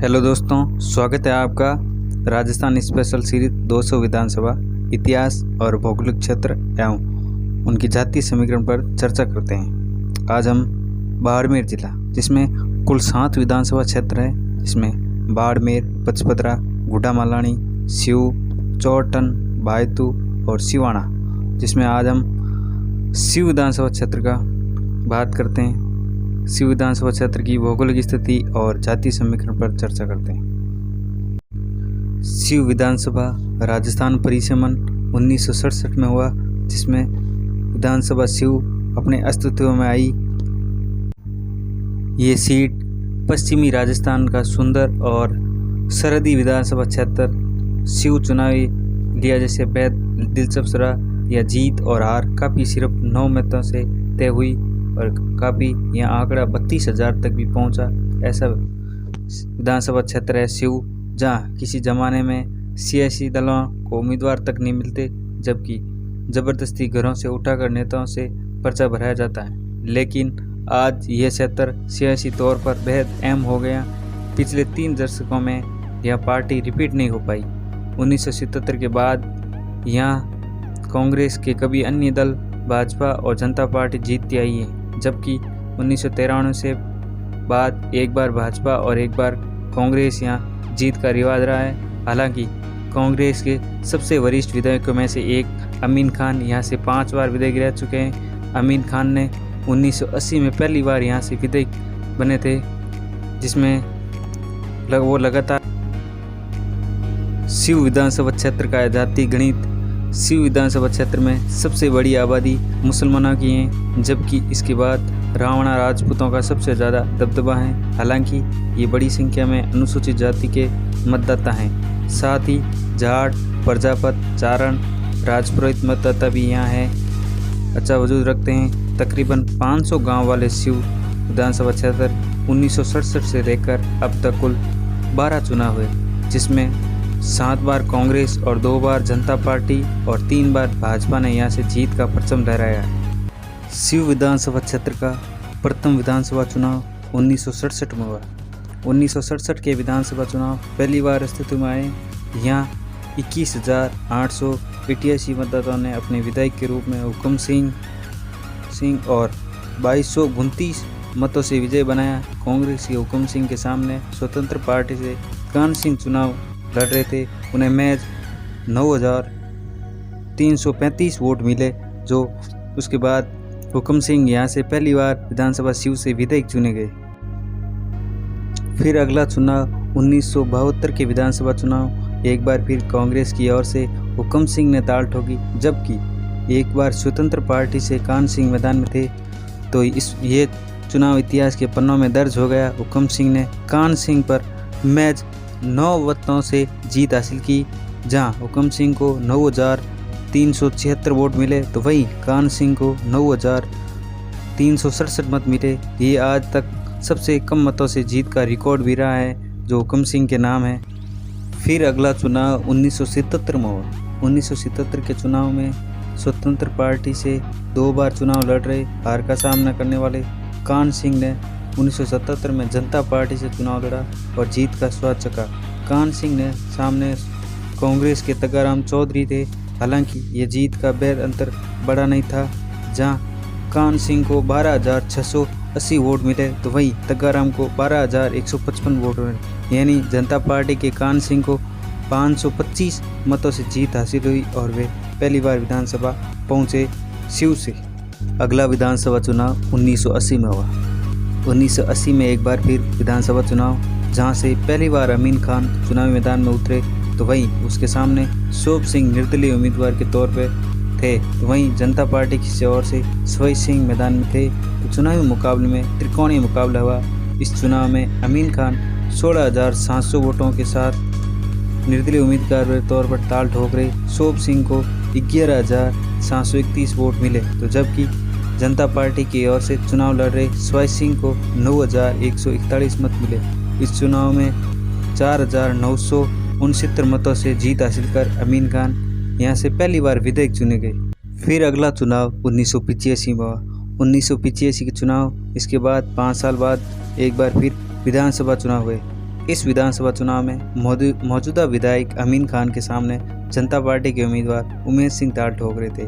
Hello दोस्तों, स्वागत है आपका राजस्थान स्पेशल सीरीज 200 विधानसभा इतिहास और भौगोलिक क्षेत्र एवं उनकी जातीय समीकरण पर चर्चा करते हैं। आज हम बाड़मेर जिला, जिसमें कुल 7 विधानसभा क्षेत्र हैं, जिसमें बाड़मेर, पचपदरा, गुड्डामालानी, सिऊ, चौड़टन, भायतू और सिवाना, जिसमें आज हम सिऊ विधानसभा क्षेत्र का बात करते हैं। सिऊ विधानसभा क्षेत्र की भौगोलिक स्थिति और जातीय समीकरण पर चर्चा करते हैं। सिऊ विधानसभा राजस्थान परिसमन 1967 में हुआ, जिसमें विधानसभा सिऊ अपने अस्तित्व में आई। ये सीट पश्चिमी राजस्थान का सुंदर और सरहदी विधानसभा क्षेत्र सिऊ चुनावी लिया जैसे बेहद दिलचस्प रहा। यह जीत और हार काफ़ी सिर्फ 9 मतों से तय हुई और काफ़ी यह आंकड़ा 32,000 तक भी पहुंचा। ऐसा विधानसभा क्षेत्र है सिऊ, जहां किसी ज़माने में सियासी दलों को उम्मीदवार तक नहीं मिलते, जबकि ज़बरदस्ती घरों से उठाकर नेताओं से पर्चा भराया जाता है। लेकिन आज यह क्षेत्र सियासी तौर पर बेहद अहम हो गया। पिछले 3 दशकों में यह पार्टी रिपीट नहीं हो पाई। 1977 के बाद यहाँ कांग्रेस के कभी अन्य दल भाजपा और जनता पार्टी जीतती आई है, जबकि 1993 से बाद एक बार भाजपा और एक बार कांग्रेस यहाँ जीत का रिवाज रहा है। हालांकि कांग्रेस के सबसे वरिष्ठ विधायकों में से एक अमीन खान यहाँ से 5 बार विधायक रह चुके हैं। अमीन खान ने 1980 में पहली बार यहाँ से विधायक बने थे, जिसमें वो लगातार सिऊ विधानसभा क्षेत्र का जातीय गणित। सिऊ विधानसभा क्षेत्र में सबसे बड़ी आबादी मुसलमानों की है, जबकि इसके बाद रावणा राजपूतों का सबसे ज़्यादा दबदबा है। हालांकि ये बड़ी संख्या में अनुसूचित जाति के मतदाता हैं। साथ ही जाट, प्रजापत, चारण, राजपुरोहित मतदाता भी यहाँ है अच्छा वजूद रखते हैं। तकरीबन 500 गांव वाले सिऊ विधानसभा क्षेत्र 1967 से लेकर अब तक कुल 12 चुनाव हुए, जिसमें 7 बार कांग्रेस और 2 बार जनता पार्टी और 3 बार भाजपा ने यहाँ से जीत का परचम लहराया है। सिऊ विधानसभा क्षेत्र का प्रथम विधानसभा चुनाव 1967 में हुआ। 1967 के विधानसभा चुनाव पहली बार अस्तित्व में आए। यहाँ 21,888 मतदाताओं ने अपने विधायक के रूप में हुक्म सिंह और 2229 मतों से विजय बनाया। कांग्रेस के हुक्म सिंह के सामने स्वतंत्र पार्टी से कान सिंह चुनाव लड़ रहे थे। उन्हें महज 9,335 वोट मिले, जो उसके बाद हुक्म सिंह यहाँ से पहली बार विधानसभा सिऊ से विधायक चुने गए। फिर अगला चुनाव 1972 के विधानसभा चुनाव एक बार फिर कांग्रेस की ओर से हुक्म सिंह ने ताल ठोकी, जबकि एक बार स्वतंत्र पार्टी से कान सिंह मैदान में थे। तो ये चुनाव इतिहास के पन्नों में दर्ज हो गया। हुक्म सिंह ने कान सिंह पर महज 9 वोटों से जीत हासिल की। जहां हुक्म सिंह को 9,376 वोट मिले, तो वहीं कान सिंह को 9,367 मत मिले। ये आज तक सबसे कम मतों से जीत का रिकॉर्ड भी रहा है, जो हुक्म सिंह के नाम है। फिर अगला चुनाव 1977 में हुआ। 1977 के चुनाव में स्वतंत्र पार्टी से 2 बार चुनाव लड़ रहे हार का सामना करने वाले कान सिंह ने 1977 में जनता पार्टी से चुनाव लड़ा और जीत का स्वाद चखा। कान सिंह ने सामने कांग्रेस के तगाराम चौधरी थे। हालांकि ये जीत का बेहद अंतर बड़ा नहीं था। जहां कान सिंह को 12,680 वोट मिले, तो वहीं तगाराम को 12,155 वोट मिले। यानी जनता पार्टी के कान सिंह को 525 मतों से जीत हासिल हुई और वे पहली बार विधानसभा पहुंचे सिऊ से। अगला विधानसभा चुनाव 1980 में हुआ। 1980 में एक बार फिर विधानसभा चुनाव, जहां से पहली बार अमीन खान चुनावी मैदान में उतरे, तो वहीं उसके सामने शोभ सिंह निर्दलीय उम्मीदवार के तौर पर थे। तो वहीं जनता पार्टी की ओर से स्वय सिंह मैदान में थे। तो चुनावी मुकाबले में त्रिकोणीय मुकाबला हुआ। इस चुनाव में अमीन खान 16,700 वोटों के साथ निर्दलीय उम्मीदवार के तौर पर ताल ठोक रहे। शोभ सिंह को 11,731 वोट मिले, तो जबकि जनता पार्टी की ओर से चुनाव लड़ रहे स्वय सिंह को 9,141 मत मिले। इस चुनाव में 4,969 मतों से जीत हासिल कर अमीन खान यहाँ से पहली बार विधायक चुने गए। फिर अगला चुनाव 1985 में हुआ। 1985 के चुनाव, इसके बाद 5 साल बाद एक बार फिर विधानसभा चुनाव हुए। इस विधानसभा चुनाव में मौजूदा विधायक अमीन खान के सामने जनता पार्टी के उम्मीदवार उमेद सिंह ताल ठोक रहे थे।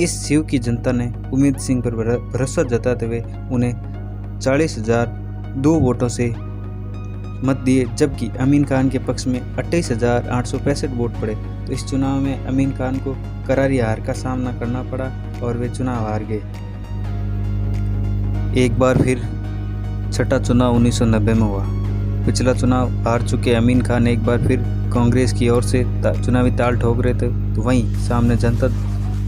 इस सीव की जनता ने उमेद सिंह पर भरोसा जताते हुए उन्हें 40,002 वोटों से मत दिए, जबकि अमीन खान के पक्ष में 28,865 वोट पड़े। तो इस चुनाव में अमीन खान को करारी हार का सामना करना पड़ा और वे चुनाव हार गए। एक बार फिर छठा चुनाव 1990 में हुआ। पिछला चुनाव हार चुके अमीन खान एक बार फिर कांग्रेस की ओर से चुनावी ताल ठोक रहे थे, तो वहीं सामने जनता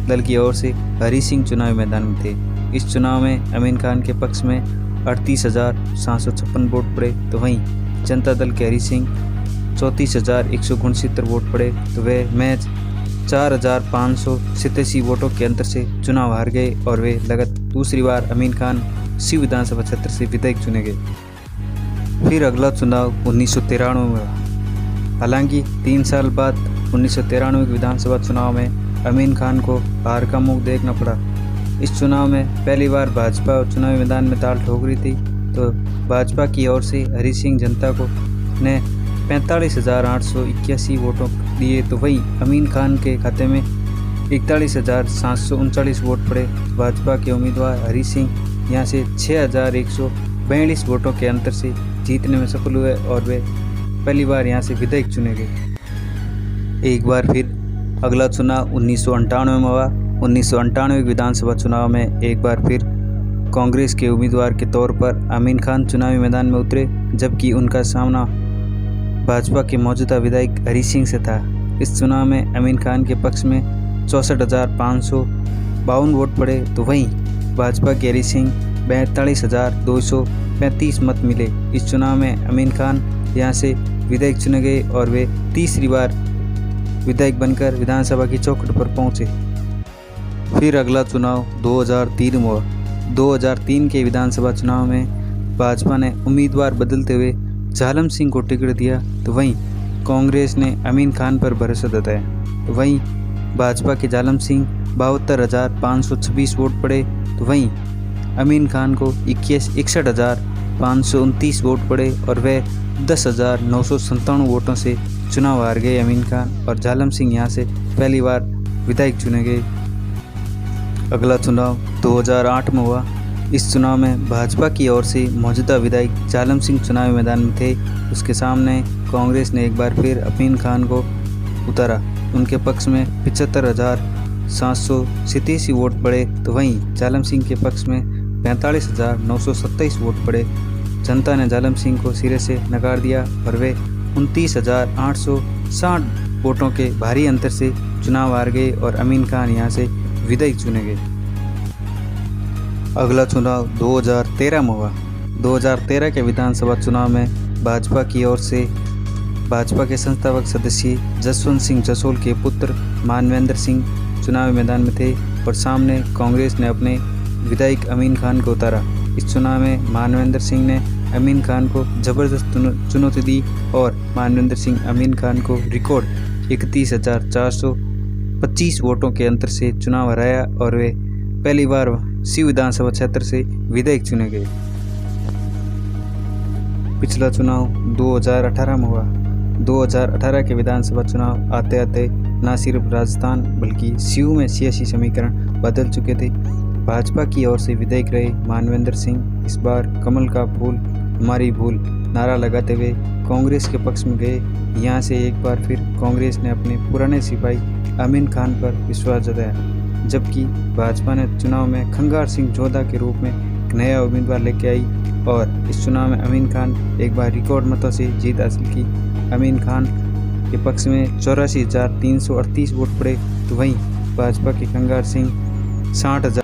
दल की ओर से हरी सिंह चुनावी मैदान में थे। इस चुनाव में अमीन खान के पक्ष में 38,756 वोट पड़े, तो वहीं जनता दल के हरी सिंह 34,169 वोट पड़े, तो वे मैच 4,587 वोटों के अंतर से चुनाव हार गए और वे दूसरी बार अमीन खान सीव विधानसभा क्षेत्र से विधायक चुने गए। फिर अगला चुनाव 1993 में हुआ। हालांकि 3 साल बाद 1993 के विधानसभा चुनाव में अमीन खान को हार का मुंह देखना पड़ा। इस चुनाव में पहली बार भाजपा चुनावी मैदान में ताल ठोक रही थी, तो भाजपा की ओर से हरी सिंह जनता को ने 45,881 वोटों दिए, तो वहीं अमीन खान के खाते में 41,739 वोट पड़े। भाजपा के उम्मीदवार हरी सिंह यहाँ से 6,142 वोटों के अंतर से जीतने में सफल हुए और वे पहली बार यहाँ से विधायक चुने गए। एक बार फिर अगला चुनाव 1998 में हुआ। 1998 विधानसभा चुनाव में एक बार फिर कांग्रेस के उम्मीदवार के तौर पर अमीन खान चुनावी मैदान में उतरे, जबकि उनका सामना भाजपा के मौजूदा विधायक हरी सिंह से था। इस चुनाव में अमीन खान के पक्ष में 64,552 वोट पड़े, तो वहीं भाजपा के हरी सिंह 42,235 मत मिले। इस चुनाव में अमीन खान यहां से विधायक चुने गए और वे तीसरी बार विधायक बनकर विधानसभा की चौखट पर पहुंचे। फिर अगला चुनाव 2003 में हुआ। 2003 के विधानसभा चुनाव में भाजपा ने उम्मीदवार बदलते हुए जालम सिंह को टिकट दिया, तो वहीं कांग्रेस ने अमीन खान पर भरोसा जताया। तो वहीं भाजपा के जालम सिंह 72,526 वोट पड़े, तो वहीं अमीन खान को 61,529 वोट पड़े और वे 10,997 वोटों से चुनाव हार गए अमीन खान, और जालम सिंह यहां से पहली बार विधायक चुने गए। अगला चुनाव 2008 में हुआ। इस चुनाव में भाजपा की ओर से मौजूदा विधायक जालम सिंह चुनावी मैदान में थे। उसके सामने कांग्रेस ने एक बार फिर अमीन खान को उतारा। उनके पक्ष में 75,787 वोट पड़े, तो वहीं जालम सिंह के पक्ष में 45,927 वोट पड़े। जनता ने जालम सिंह को सिरे से नकार दिया और वे 29,860 वोटों के भारी अंतर से चुनाव हार गए और अमीन खान यहां से विधायक चुने गए। अगला चुनाव 2013 में हुआ। 2013 के विधानसभा चुनाव में भाजपा की ओर से भाजपा के संस्थापक सदस्य जसवंत सिंह जसोल के पुत्र मानवेंद्र सिंह चुनावी मैदान में थे और सामने कांग्रेस ने अपने विधायक अमीन खान को उतारा। इस चुनाव में मानवेंद्र सिंह ने अमीन खान को जबरदस्त चुनौती दी और मानवेंद्र सिंह अमीन खान को रिकॉर्ड 31,425 वोटों के अंतर से चुनाव हराया और वे पहली बार सीव विधानसभा क्षेत्र से विधायक चुने गए। पिछला चुनाव 2018 में हुआ। 2018 के विधानसभा चुनाव आते आते न सिर्फ राजस्थान बल्कि सीव में सियासी समीकरण बदल चुके थे। भाजपा की ओर से विधायक रहे मानवेंद्र सिंह इस बार कमल का फूल हमारी भूल नारा लगाते हुए कांग्रेस के पक्ष में गए। यहाँ से एक बार फिर कांग्रेस ने अपने पुराने सिपाही अमीन खान पर विश्वास जताया, जबकि भाजपा ने चुनाव में खंगार सिंह जोधा के रूप में एक नया उम्मीदवार लेके आई और इस चुनाव में अमीन खान एक बार रिकॉर्ड मतों से जीत हासिल की। अमीन खान के पक्ष में 84,338 वोट पड़े, तो वहीं भाजपा के खंगार सिंह 60,000